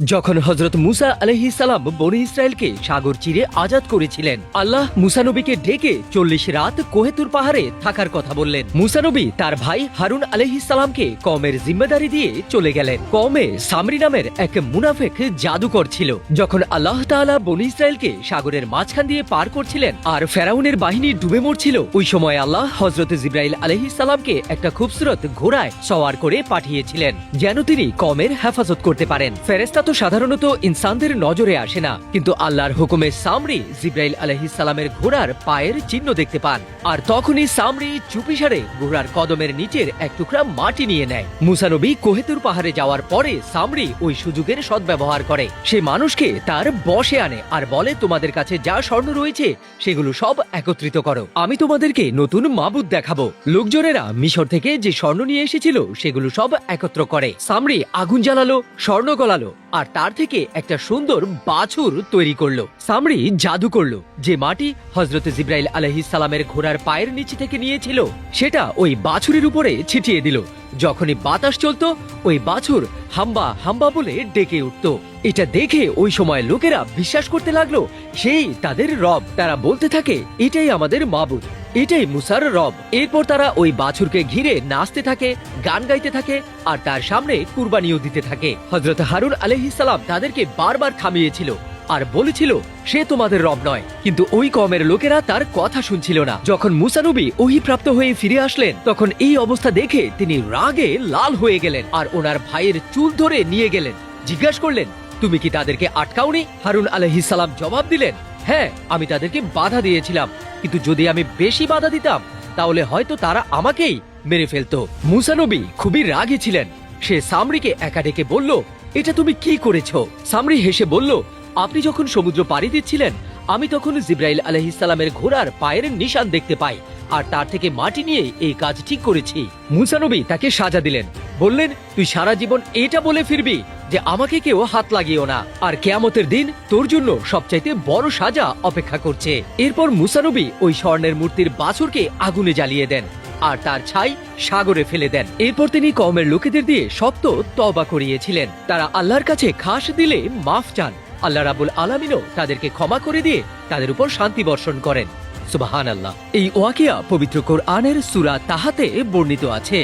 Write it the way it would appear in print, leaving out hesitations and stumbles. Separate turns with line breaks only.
যখন হযরত মুসা আলাইহিস সালাম বনী ইসরায়েলকে সাগর চিরে আজাদ করেছিলেন, আল্লাহ মুসা নবীকে ডেকে ৪০ রাত কোহেতুর পাহাড়ে থাকার কথা বললেন। মুসা নবী তার ভাই হারুন আলাইহিস সালামকে কওমের জিম্মেদারি দিয়ে চলে গেলেন। কওমে সামরি নামের এক মুনাফিক জাদুকর ছিল। যখন আল্লাহ তাআলা বনী ইসরায়েলকে সাগরের মাঝখান দিয়ে পার করছিলেন আর ফেরাউনের বাহিনী ডুবে মরছিল, ওই সময় আল্লাহ হযরত জিবরাইল আলাইহিস সালামকে একটা খুবসুরত ঘোড়ায় সওয়ার করে পাঠিয়েছিলেন, যেন তিনি কওমের হেফাজত করতে পারেন। ফেরেশতা তো সাধারণত ইনসানদের নজরে আসে না, কিন্তু আল্লাহর হুকুমে সামরি জিবরাইল আলাইহিস সালামের ঘোড়ার পায়ের চিহ্ন দেখতে পান। আর তখনই সামরি চুপিসারে ঘোড়ার কদমের নিচের এক টুকরা মাটি নিয়ে নেয়। মুসা নবী কোহেতুর পাহাড়ে যাওয়ার পরে সামরি ওই সুযোগের সদ্ব্যবহার করে। সে মানুষকে তার বশে আনে আর বলে, তোমাদের কাছে যা স্বর্ণ রয়েছে সেগুলো সব একত্রিত করো, আমি তোমাদেরকে নতুন মাবুদ দেখাবো। লোকজনেরা মিশর থেকে যে স্বর্ণ নিয়ে এসেছিল সেগুলো সব একত্র করে। সামরি আগুন জ্বালালো, স্বর্ণ গলালো আর তার থেকে একটা সুন্দর বাছুর তৈরি করলো। সামরি জাদু করলো। যে মাটি হযরত জিবরাইল আলাইহিস সালামের ঘোড়ার পায়ের নিচে থেকে নিয়েছিল সেটা ওই বাছুরের উপরে ছিটিয়ে দিল। যখনই বাতাস চলতো ওই বাছুর হাম্বা হাম্বা বলে ডেকে উঠত। এটা দেখে ওই সময় লোকেরা বিশ্বাস করতে লাগলো সেই তাদের রব। তারা বলতে থাকে, এটাই আমাদের মাবুদ, এটাই মুসার রব। এরপর তারা ওই বাছুরকে ঘিরে নাচতে থাকে, গান গাইতে থাকে আর তার সামনে কুরবানিও দিতে থাকে। হযরত হারুন আলাইহিস সালাম তাদেরকে বারবার থামিয়েছিল আর বলেছিল, সে তোমাদের রব নয়। কিন্তু ওই কওমের লোকেরা তার কথা শুনছিল না। যখন মুসা নবী ওহীপ্রাপ্ত হয়ে ফিরে আসলেন, তখন এই অবস্থা দেখে তিনি রাগে লাল হয়ে গেলেন আর ওনার ভাইয়ের চুল ধরে নিয়ে গেলেন। জিজ্ঞাসা করলেন, তুমি কি তাদেরকে আটকাওনি? হারুন আলাইহিস সালাম জবাব দিলেন, হ্যাঁ, আমি তাদেরকে বাধা দিয়েছিলাম, কিন্তু যদি আমি বেশি বাধা দিতাম তাহলে হয়তো তারা আমাকেই মেরে ফেলতো। মুসা নবী খুবই রাগী ছিলেন। সে সামরিকে একা ডেকে বলল, এটা তুমি কি করেছো? সামরি হেসে বলল, আপনি যখন সমুদ্র পাড়ি দিচ্ছিলেন আমি তখন জিবরাইল আলাইহিস সালামের ঘোড়ার পায়ের নিশান দেখতে পাই আর তার থেকে মাটি নিয়ে এই কাজ ঠিক করেছি। মুসা নবী তাকে সাজা দিলেন, বললেন, তুই সারা জীবন এটা বলে ফিরবি যে আমাকে কেউ হাত লাগিও না, আর কিয়ামতের দিন তোর জন্য সবচাইতে বড় সাজা অপেক্ষা করছে। এরপর মুসা নবী ওই স্বর্ণের মূর্তির বাছুরকে আগুনে জ্বালিয়ে দেন আর তার ছাই সাগরে ফেলে দেন। এরপর তিনি কওমের লোকেদের দিয়ে শক্ত তওবা করিয়েছিলেন। তারা আল্লাহর কাছে খাস দিলে মাফ চান। আল্লাহ রাব্বুল আলামিনও তাদেরকে ক্ষমা করে দিয়ে তাদের উপর শান্তি বর্ষণ করেন। সুবহানাল্লাহ। এই ওয়াকিয়া পবিত্র কোরআনের সূরা তাহাতে বর্ণিত আছে।